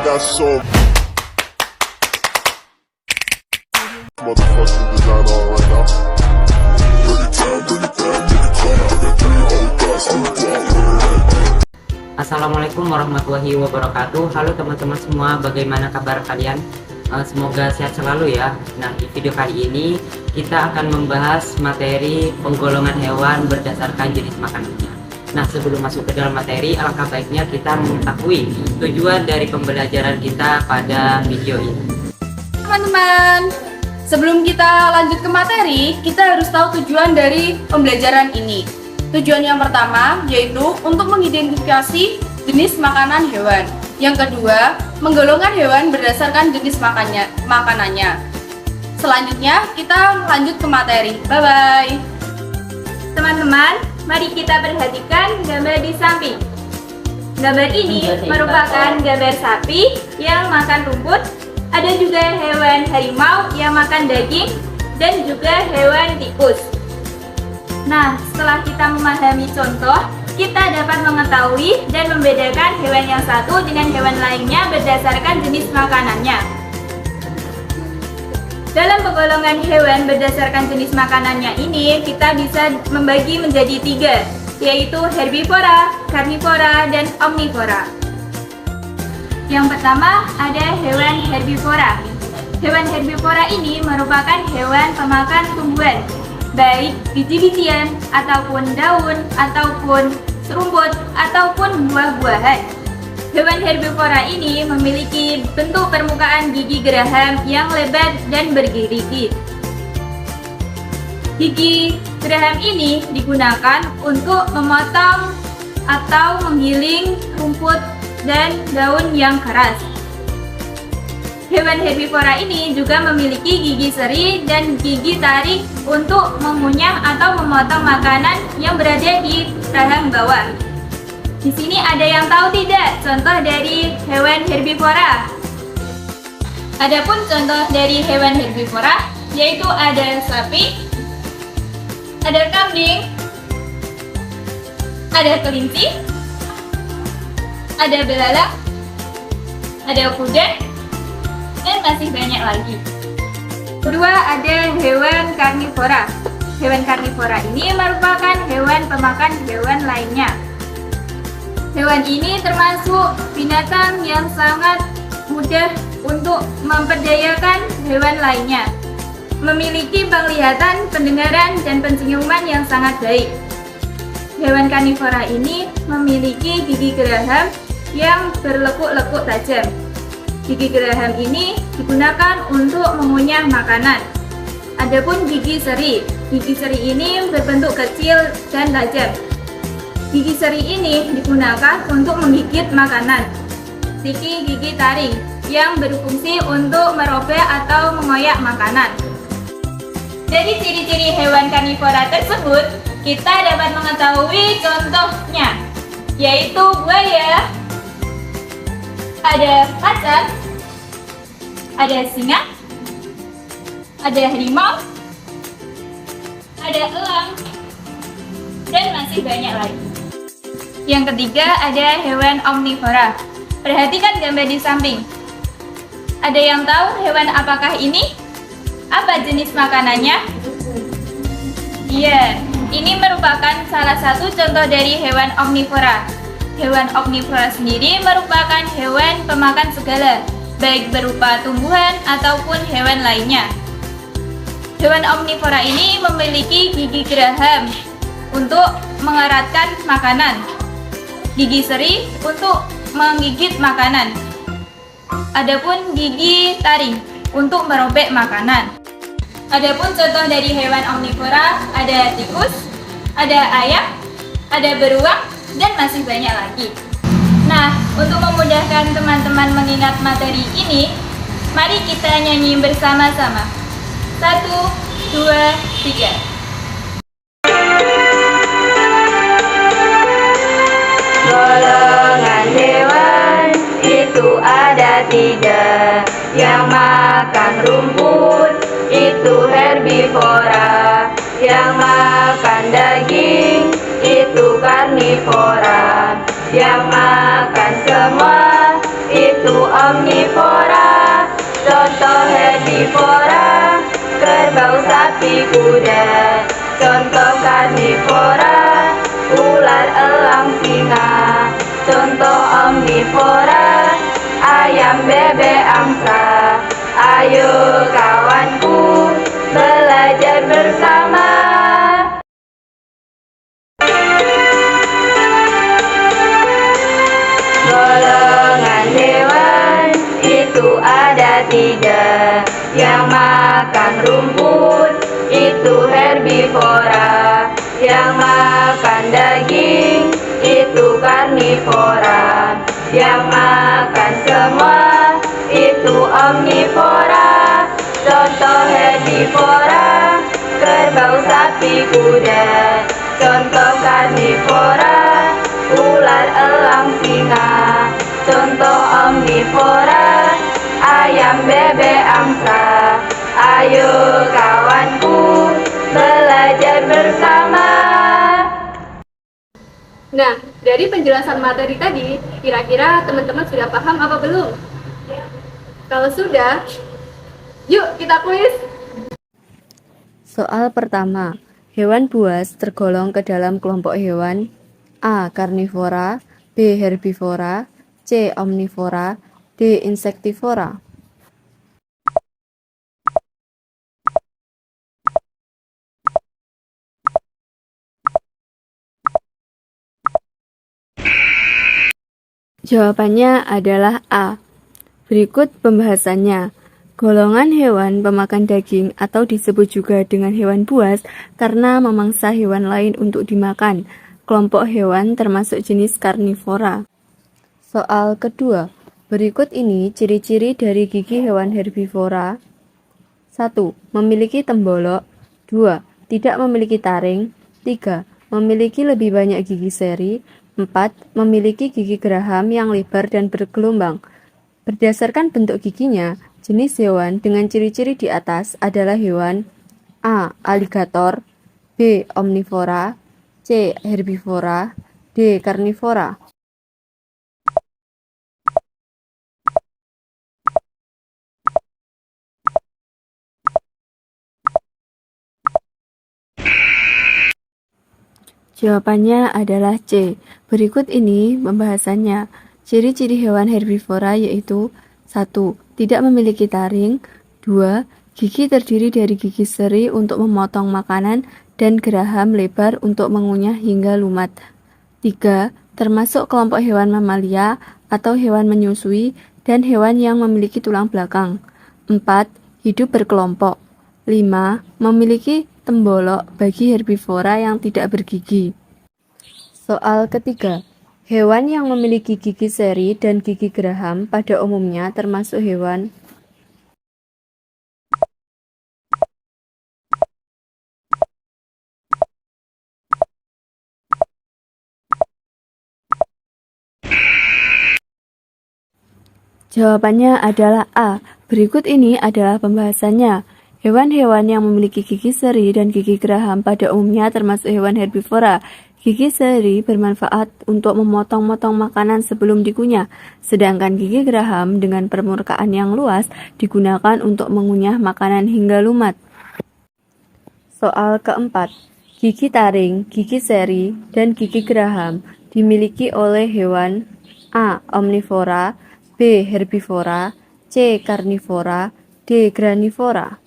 got so motherfucking design on right now. Bring it down, bring it down, bring it down. I got 3 old guys on the block. Assalamualaikum warahmatullahi wabarakatuh. Halo teman-teman semua, bagaimana kabar kalian? Semoga sehat selalu ya. Nah, di video kali ini kita akan membahas materi penggolongan hewan berdasarkan jenis makanannya. Nah, sebelum masuk ke dalam materi, alangkah baiknya kita mengetahui tujuan dari pembelajaran kita pada video ini. Teman-teman, sebelum kita lanjut ke materi, kita harus tahu tujuan dari pembelajaran ini. Tujuan yang pertama yaitu untuk mengidentifikasi jenis makanan hewan. Yang kedua, menggolongkan hewan berdasarkan jenis makanannya. Selanjutnya, kita lanjut ke materi. Bye-bye. Teman-teman, mari kita perhatikan gambar di samping. Gambar ini merupakan gambar sapi yang makan rumput. Ada juga hewan harimau yang makan daging dan juga hewan tikus. Nah, setelah kita memahami contoh, kita dapat mengetahui dan membedakan hewan yang satu dengan hewan lainnya berdasarkan jenis makanannya. Dalam penggolongan hewan berdasarkan jenis makanannya ini, kita bisa membagi menjadi 3, yaitu herbivora, karnivora, dan omnivora. Yang pertama ada hewan herbivora. Hewan herbivora ini merupakan hewan pemakan tumbuhan, baik biji-bijian, ataupun daun, ataupun rumput, ataupun buah-buahan. Hewan herbivora ini memiliki bentuk permukaan gigi geraham yang lebar dan bergerigi. Gigi geraham ini digunakan untuk memotong atau menggiling rumput dan daun yang keras. Hewan herbivora ini juga memiliki gigi seri dan gigi taring untuk mengunyah atau memotong makanan yang berada di rahang bawah. Di sini ada yang tahu tidak contoh dari hewan herbivora? Adapun contoh dari hewan herbivora yaitu ada sapi, ada kambing, ada kelinci, ada belalang, ada kuda, dan masih banyak lagi. Kedua ada hewan karnivora. Hewan karnivora ini merupakan hewan pemakan hewan lainnya. Hewan ini termasuk binatang yang sangat mudah untuk memperdayakan hewan lainnya. Memiliki penglihatan, pendengaran, dan penciuman yang sangat baik. Hewan karnivora ini memiliki gigi geraham yang berlekuk-lekuk tajam. Gigi geraham ini digunakan untuk mengunyah makanan. Adapun gigi seri ini berbentuk kecil dan tajam. Gigi seri ini digunakan untuk menggigit makanan. Gigi taring yang berfungsi untuk merobek atau mengoyak makanan. Dari ciri-ciri hewan karnivora tersebut, kita dapat mengetahui contohnya, yaitu buaya, ada macan, ada singa, ada harimau, ada elang, dan masih banyak lagi. Yang ketiga ada hewan omnivora. Perhatikan gambar di samping. Ada yang tahu hewan apakah ini? Apa jenis makanannya? Iya, ini merupakan salah satu contoh dari hewan omnivora. Hewan omnivora sendiri merupakan hewan pemakan segala, baik berupa tumbuhan ataupun hewan lainnya. Hewan omnivora ini memiliki gigi geraham untuk mengeratkan makanan, gigi seri untuk menggigit makanan, adapun gigi taring untuk merobek makanan. Adapun contoh dari hewan omnivora ada tikus, ada ayam, ada beruang, dan masih banyak lagi. Nah, untuk memudahkan teman-teman mengingat materi ini, mari kita nyanyi bersama-sama. 1, 2, 3. Golongan hewan itu ada 3, yang makan rumput itu herbivora, yang makan daging itu karnivora, yang makan semua itu omnivora. karnivora, kerbau, sapi, kuda. Contoh karnivora, ular, elang, singa. Contoh omnivora, ayam, bebek, angsa. Ayo kawanku, belajar bersama. Golongan hewan itu ada 3, yang makan rumput itu herbivora, yang makan daging itu karnivora, yang makan semua itu omnivora. Contoh herbivora, kerbau, sapi, kuda. Contoh karnivora, ular, elang, singa. Contoh omnivora, ayam, bebek, angsa. Ayo kawanku, belajar bersama. Nah, dari penjelasan materi tadi, kira-kira teman-teman sudah paham apa belum? Kalau sudah, yuk kita kuis. Soal pertama, hewan buas tergolong ke dalam kelompok hewan A. Karnivora, B. Herbivora, C. Omnivora, D. Insektivora. Jawabannya adalah A. Berikut pembahasannya. Golongan hewan pemakan daging atau disebut juga dengan hewan buas karena memangsa hewan lain untuk dimakan. Kelompok hewan termasuk jenis karnivora. Soal kedua. Berikut ini ciri-ciri dari gigi hewan herbivora. 1. Memiliki tembolok. 2. Tidak memiliki taring. 3. Memiliki lebih banyak gigi seri. 4. Memiliki gigi geraham yang lebar dan bergelombang. Berdasarkan bentuk giginya, jenis hewan dengan ciri-ciri di atas adalah hewan A. Aligator, B. Omnivora, C. Herbivora, D. Karnivora. Jawabannya adalah C. Berikut ini pembahasannya. Ciri-ciri hewan herbivora yaitu 1. Tidak memiliki taring. 2. Gigi terdiri dari gigi seri untuk memotong makanan dan geraham lebar untuk mengunyah hingga lumat. 3. Termasuk kelompok hewan mamalia atau hewan menyusui dan hewan yang memiliki tulang belakang. 4. Hidup berkelompok. 5. Memiliki tembolok bagi herbivora yang tidak bergigi. Soal ketiga. Hewan yang memiliki gigi seri dan gigi geraham pada umumnya termasuk hewan Jawabannya adalah A. Berikut ini adalah pembahasannya. Hewan-hewan yang memiliki gigi seri dan gigi geraham pada umumnya termasuk hewan herbivora. Gigi seri bermanfaat untuk memotong-motong makanan sebelum dikunyah, sedangkan gigi geraham dengan permukaan yang luas digunakan untuk mengunyah makanan hingga lumat. Soal keempat. Gigi taring, gigi seri, dan gigi geraham dimiliki oleh hewan A. Omnivora, B. Herbivora, C. Karnivora, D. Granivora.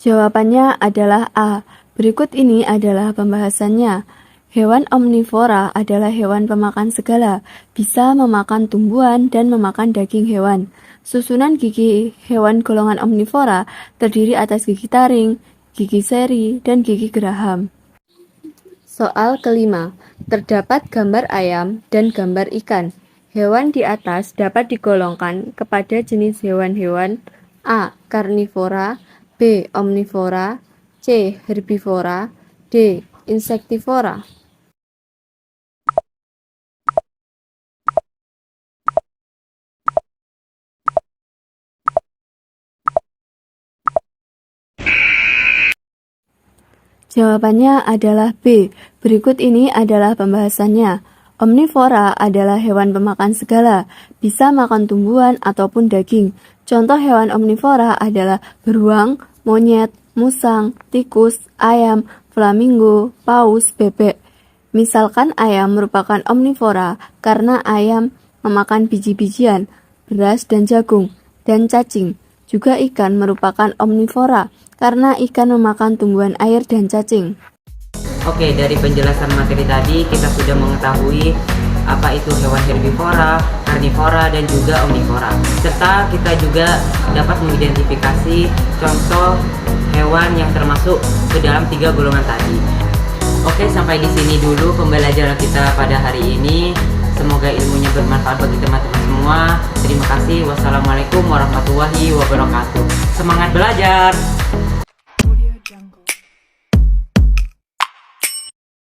Jawabannya adalah A. Berikut ini adalah pembahasannya. Hewan omnivora adalah hewan pemakan segala, bisa memakan tumbuhan dan memakan daging hewan. Susunan gigi hewan golongan omnivora terdiri atas gigi taring, gigi seri, dan gigi geraham. Soal kelima. Terdapat gambar ayam dan gambar ikan. Hewan di atas dapat digolongkan kepada jenis hewan-hewan A. Karnivora, B. Omnivora, C. Herbivora, D. Insektivora. Jawabannya adalah B. Berikut ini adalah pembahasannya. Omnivora adalah hewan pemakan segala, bisa makan tumbuhan ataupun daging. Contoh hewan omnivora adalah beruang, monyet, musang, tikus, ayam, flamingo, paus, bebek. Misalkan ayam merupakan omnivora karena ayam memakan biji-bijian, beras dan jagung, dan cacing. Juga ikan merupakan omnivora karena ikan memakan tumbuhan air dan cacing. Oke, dari penjelasan materi tadi kita sudah mengetahui apa itu hewan herbivora, karnivora, dan juga omnivora. Serta kita juga dapat mengidentifikasi contoh hewan yang termasuk ke dalam 3 golongan tadi. Oke, sampai di sini dulu pembelajaran kita pada hari ini. Semoga ilmunya bermanfaat bagi teman-teman semua. Terima kasih. Wassalamualaikum warahmatullahi wabarakatuh. Semangat belajar!